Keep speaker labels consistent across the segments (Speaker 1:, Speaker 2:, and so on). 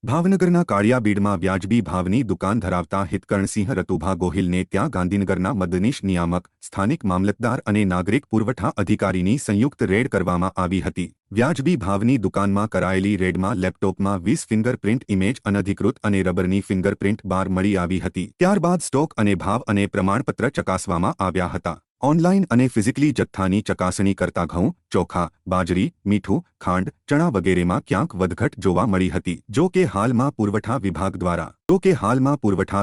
Speaker 1: ભાવનગરના કાળિયાબીડમાં વ્યાજબી ભાવની દુકાન ધરાવતા હિતકર્ણસિંહ રતુભા ગોહિલને ત્યાં ગાંધીનગરના મદદનીશ નિયામક સ્થાનિક મામલતદાર અને નાગરિક પુરવઠા અધિકારીની સંયુક્ત રેડ કરવામાં આવી હતી। વ્યાજબી ભાવની દુકાનમાં કરાયેલી રેડમાં લેપટોપમાં 20 ફિંગરપ્રિન્ટ ઇમેજ અનધિકૃત અને રબરની ફિંગરપ્રિન્ટ બાર મળી આવી હતી। ત્યારબાદ સ્ટોક અને ભાવ અને પ્રમાણપત્ર ચકાસવામાં આવ્યા હતા। ઓનલાઈન અને ફિઝિકલી જથ્થાની ચકાસણી કરતા ઘઉં, ચોખા, બાજરી, મીઠું, ખાંડ, ચણા વગેરેમાં ક્યાંક વધઘટ જોવા મળી હતી। જો કે હાલમાં પુરવઠા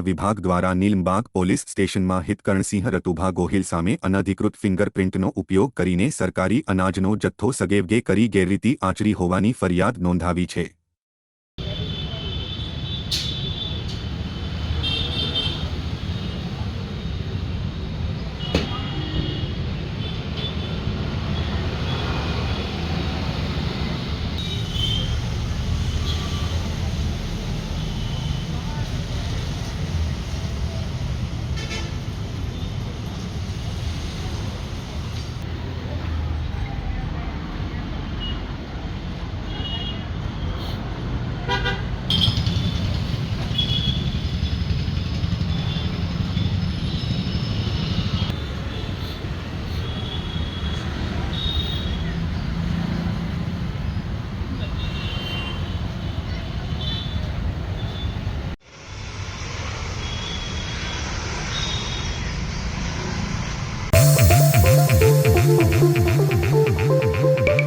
Speaker 1: વિભાગ દ્વારા નીલમબાગ પોલીસ સ્ટેશનમાં હિતકર્ણસિંહ રતુભા ગોહિલ સામે અનધિકૃત ફિંગરપ્રિન્ટનો ઉપયોગ કરીને સરકારી અનાજનો જથ્થો સગેવગે કરી ગેરરીતિ આચરી હોવાની ફરિયાદ નોંધાવી છે।